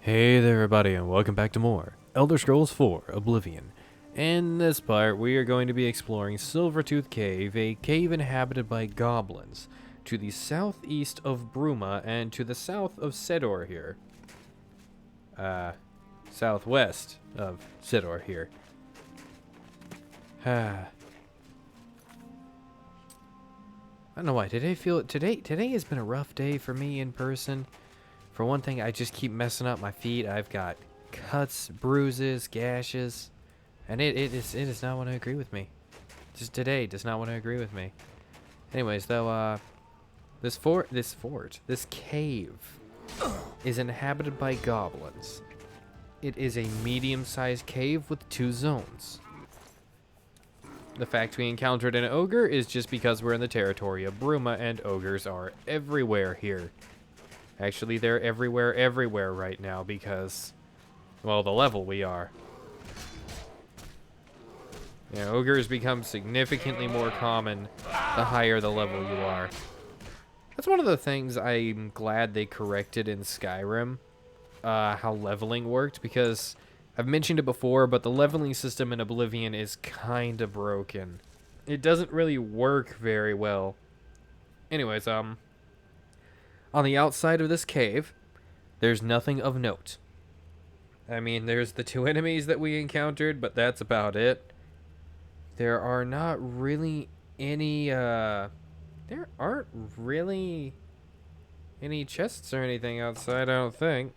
Hey there everybody and welcome back to more Elder Scrolls 4 Oblivion. In this part we are going to be exploring Silvertooth Cave, a cave inhabited by goblins, to the southeast of Bruma and to the south of Sedor here. Southwest of Sedor here. I don't know why, today has been a rough day for me in person. For one thing, I just keep messing up my feet. I've got cuts, bruises, gashes, and it does not want to agree with me. Just today does not want to agree with me. Anyways, though, this cave is inhabited by goblins. It is a medium-sized cave with 2 zones. The fact we encountered an ogre is just because we're in the territory of Bruma, and ogres are everywhere here. Actually, they're everywhere right now because, well, the level we are. Yeah, ogres become significantly more common the higher the level you are. That's one of the things I'm glad they corrected in Skyrim, how leveling worked, because I've mentioned it before, but the leveling system in Oblivion is kind of broken. It doesn't really work very well. Anyways, on the outside of this cave, there's nothing of note. I mean, there's the 2 enemies that we encountered, but that's about it. There are not really any, there aren't really any chests or anything outside, I don't think.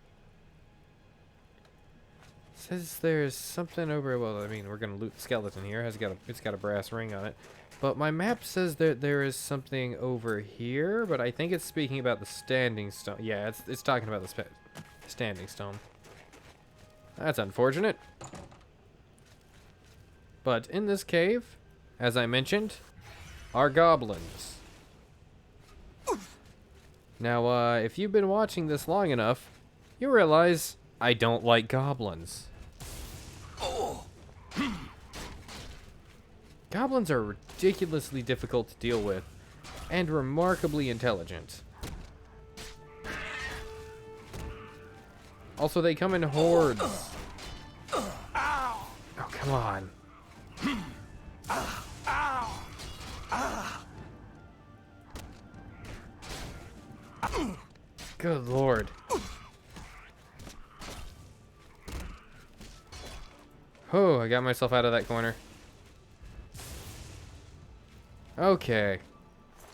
Says there's something over, well, I mean, we're gonna loot the skeleton here. It's got a brass ring on it. But my map says that there is something over here, but I think it's speaking about the standing stone. Yeah, it's talking about the standing stone. That's unfortunate. But in this cave, as I mentioned, are goblins. Now, if you've been watching this long enough, you realize I don't like goblins. Goblins are ridiculously difficult to deal with, and remarkably intelligent. Also, they come in hordes. Oh, come on. Good lord. Oh, I got myself out of that corner. Okay.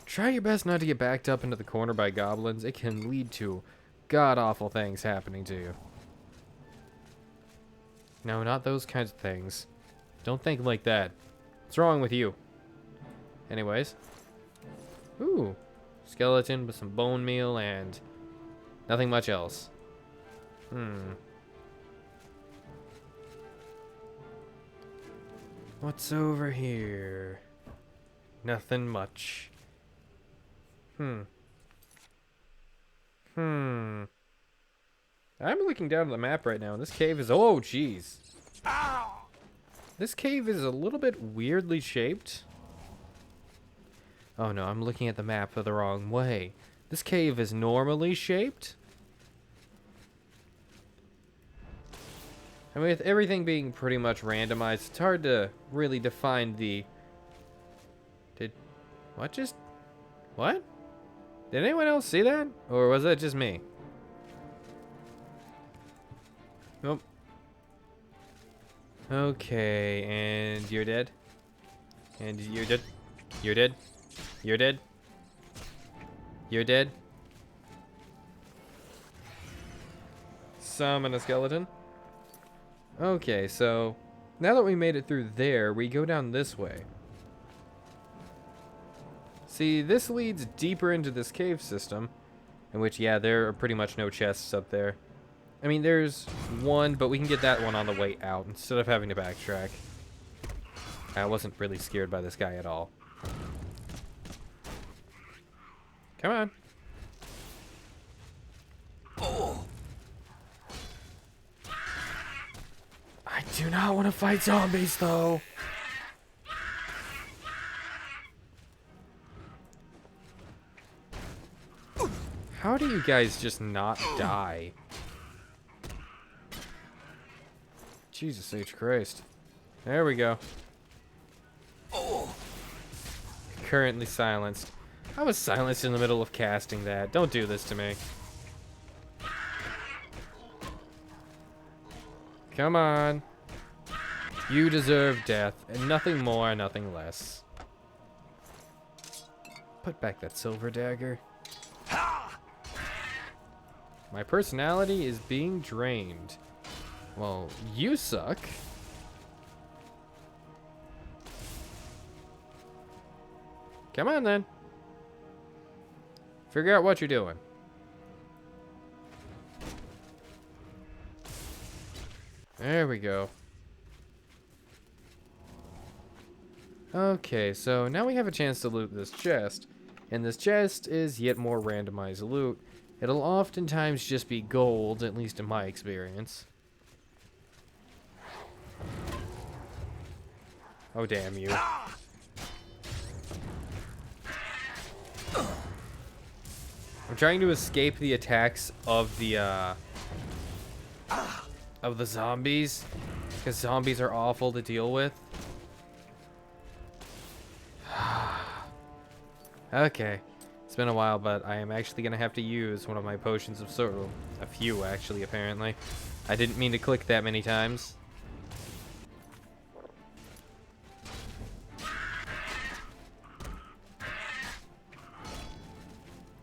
Try your best not to get backed up into the corner by goblins. It can lead to god-awful things happening to you. No, not those kinds of things. Don't think like that. What's wrong with you? Anyways. Ooh. Skeleton with some bone meal and nothing much else. What's over here? Nothing much. I'm looking down at the map right now, and this cave is... Oh, jeez. This cave is a little bit weirdly shaped. Oh, no, I'm looking at the map the wrong way. This cave is normally shaped. I mean, with everything being pretty much randomized, it's hard to really define the... What? Did anyone else see that? Or was that just me? Nope. Okay, and you're dead. And you're dead. You're dead. You're dead. You're dead. Summon a skeleton. Okay, so now that we made it through there, we go down this way. See, this leads deeper into this cave system, in which, yeah, there are pretty much no chests up there. I mean, there's one, but we can get that one on the way out instead of having to backtrack. I wasn't really scared by this guy at all. Come on. I do not want to fight zombies, though. How do you guys just not die? Jesus H. Christ. There we go. Currently silenced. I was silenced in the middle of casting that. Don't do this to me. Come on. You deserve death, and nothing more, nothing less. Put back that silver dagger. My personality is being drained. Well, you suck. Come on, then. Figure out what you're doing. There we go. Okay, so now we have a chance to loot this chest. And this chest is yet more randomized loot. It'll oftentimes just be gold, at least in my experience. Oh, damn you. I'm trying to escape the attacks of the zombies, because zombies are awful to deal with. Okay, it's been a while, but I am actually gonna have to use one of my potions of sorrow. A few, actually, apparently. I didn't mean to click that many times.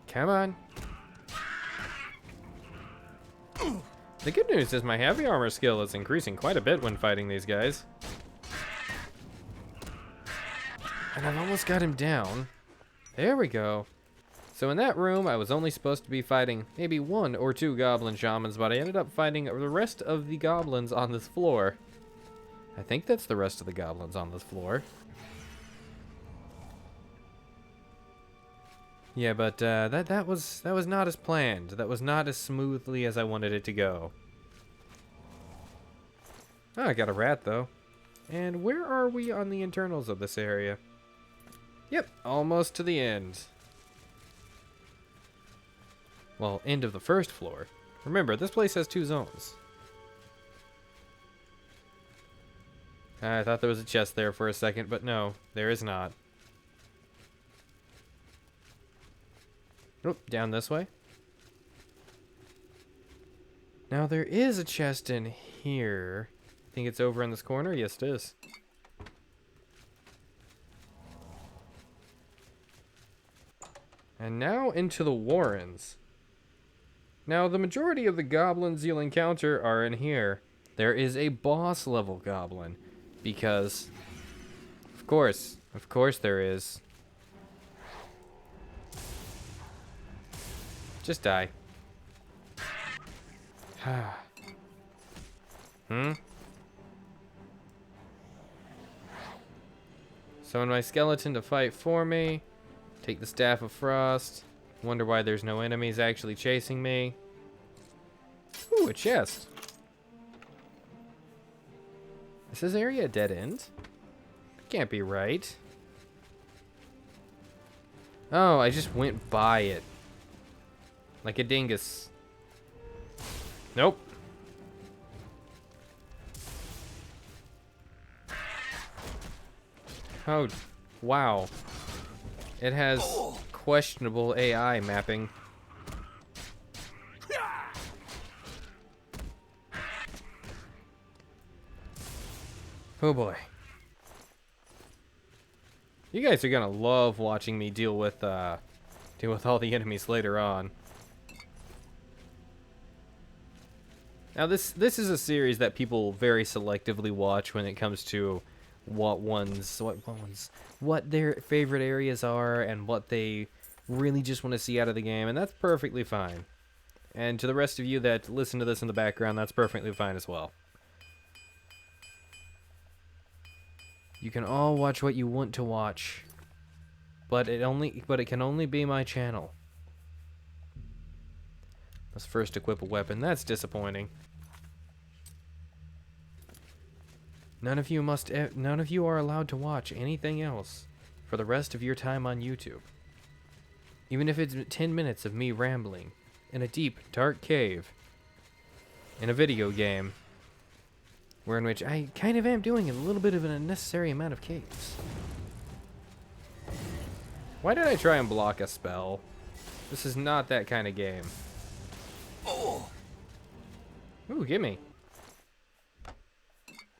Come on. The good news is my heavy armor skill is increasing quite a bit when fighting these guys. And I've almost got him down. There we go. So in that room, I was only supposed to be fighting maybe 1 or 2 goblin shamans, but I ended up fighting the rest of the goblins on this floor. I think that's the rest of the goblins on this floor. Yeah, but that was not as planned. That was not as smoothly as I wanted it to go. Oh, I got a rat though. And where are we on the internals of this area? Yep, almost to the end. Well, end of the first floor. Remember, this place has 2 zones. I thought there was a chest there for a second, but no, there is not. Oop, down this way. Now there is a chest in here. I think it's over in this corner. Yes, it is. And now into the Warrens. Now the majority of the goblins you'll encounter are in here. There is a boss level goblin. Because, of course there is. Just die. Summon my skeleton to fight for me. Take the Staff of Frost. Wonder why there's no enemies actually chasing me. Ooh, a chest. Is this area a dead end? Can't be right. Oh, I just went by it. Like a dingus. Nope. Oh, wow. It has questionable AI mapping. Oh boy. You guys are gonna love watching me deal with all the enemies later on. Now this is a series that people very selectively watch when it comes to what their favorite areas are and what they really just want to see out of the game, and that's perfectly fine. And to the rest of you that listen to this in the background, that's perfectly fine as well. You can all watch what you want to watch, but it can only be my channel. Let's first equip a weapon. That's disappointing. None of you are allowed to watch anything else for the rest of your time on YouTube. Even if it's 10 minutes of me rambling in a deep, dark cave in a video game. where in which I kind of am doing a little bit of an unnecessary amount of caves. Why did I try and block a spell? This is not that kind of game. Ooh, gimme.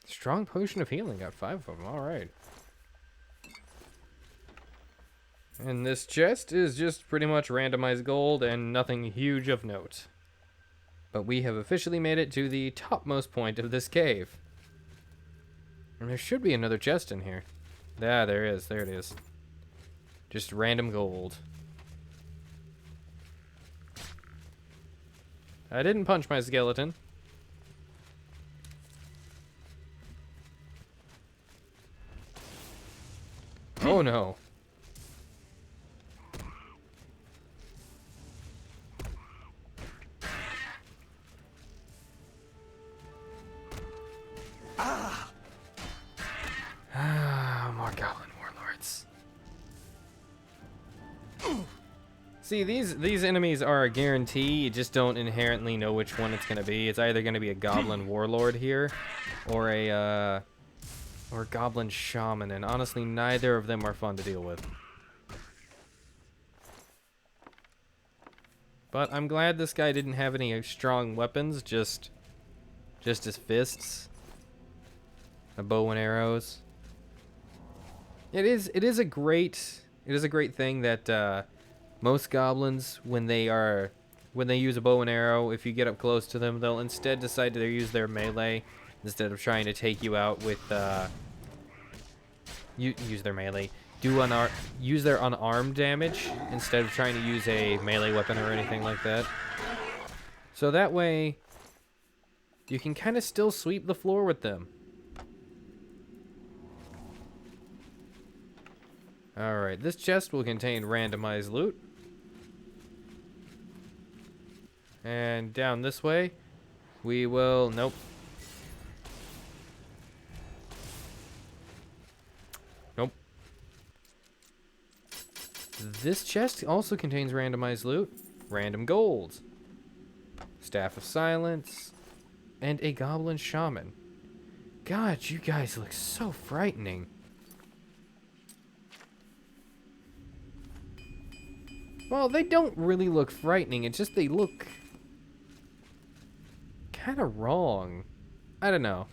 Strong potion of healing. Got 5 of them. Alright. And this chest is just pretty much randomized gold and nothing huge of note. But we have officially made it to the topmost point of this cave. And there should be another chest in here. Yeah, there is. There it is. Just random gold. I didn't punch my skeleton. Oh no. More goblin warlords. See, these enemies are a guarantee. You just don't inherently know which one it's gonna be. It's either gonna be a goblin warlord here, or a goblin shaman, and honestly, neither of them are fun to deal with. But I'm glad this guy didn't have any strong weapons, just his fists, a bow and arrows. It is a great thing that most goblins, when they use a bow and arrow, if you get up close to them, they'll instead decide to use their melee instead of trying to take you out with use their melee. Use their unarmed damage instead of trying to use a melee weapon or anything like that. So that way you can kind of still sweep the floor with them. Alright, this chest will contain randomized loot. And down this way, we will... Nope. Nope. This chest also contains randomized loot. Random gold. Staff of Silence. And a goblin shaman. God, you guys look so frightening. Well, they don't really look frightening. It's just they look kind of wrong. I don't know.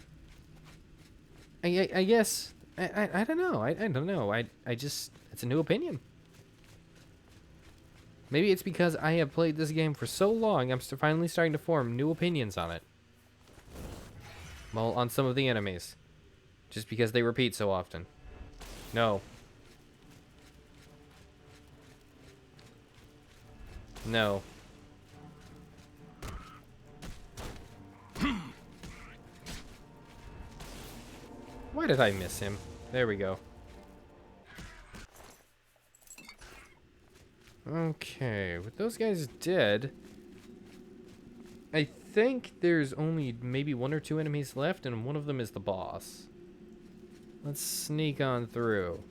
I guess I don't know. I don't know. I just, it's a new opinion. Maybe it's because I have played this game for so long. I'm finally starting to form new opinions on it. Well, on some of the enemies, just because they repeat so often. No. No. Why did I miss him? There we go. Okay, with those guys dead, I think there's only maybe 1 or 2 enemies left, and one of them is the boss. Let's sneak on through.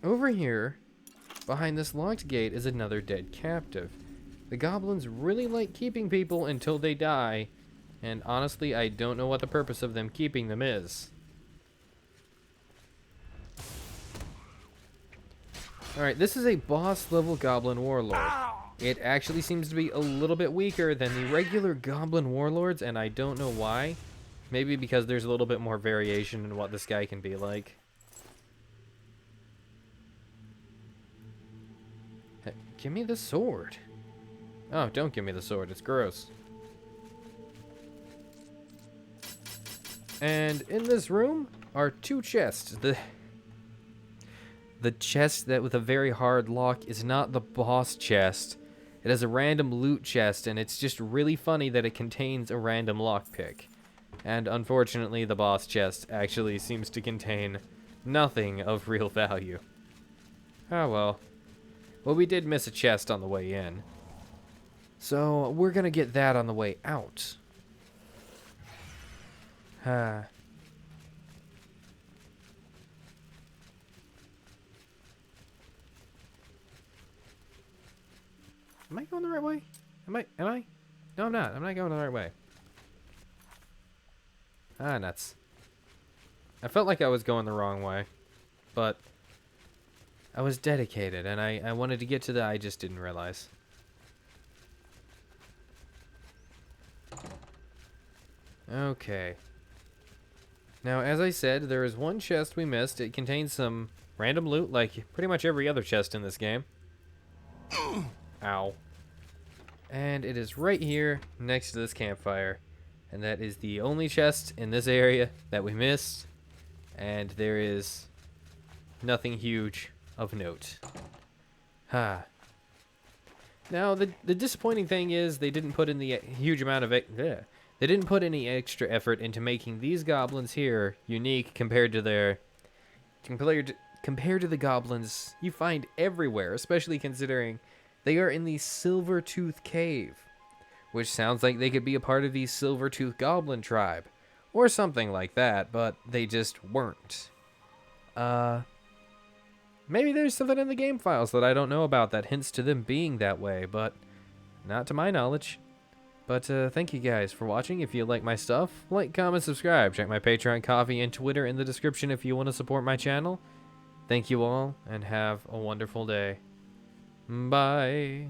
Over here, behind this locked gate, is another dead captive. The goblins really like keeping people until they die, and honestly, I don't know what the purpose of them keeping them is. Alright, this is a boss level goblin warlord. It actually seems to be a little bit weaker than the regular goblin warlords, and I don't know why. Maybe because there's a little bit more variation in what this guy can be like. Hey, give me the sword. Oh, don't give me the sword. It's gross. And in this room are 2 chests. The chest that with a very hard lock is not the boss chest. It has a random loot chest, and it's just really funny that it contains a random lockpick. And unfortunately, the boss chest actually seems to contain nothing of real value. Oh well. Well, we did miss a chest on the way in. So, we're gonna get that on the way out. Am I going the right way? Am I? No, I'm not. I'm not going the right way. Ah, nuts. I felt like I was going the wrong way, but I was dedicated, and I wanted to get to the I just didn't realize. Okay. Now, as I said, there is one chest we missed. It contains some random loot, like pretty much every other chest in this game. Ow. And it is right here, next to this campfire. And that is the only chest in this area that we missed. And there is nothing huge of note. Ha. Now, the disappointing thing is they didn't put in the huge amount of they didn't put any extra effort into making these goblins here unique compared to the goblins you find everywhere, especially considering they are in the Silvertooth Cave, which sounds like they could be a part of the Silvertooth Goblin tribe or something like that, but they just weren't. Maybe there's something in the game files that I don't know about that hints to them being that way, but not to my knowledge. But thank you guys for watching. If you like my stuff, like, comment, subscribe. Check my Patreon, Coffee, and Twitter in the description if you want to support my channel. Thank you all, and have a wonderful day. Bye.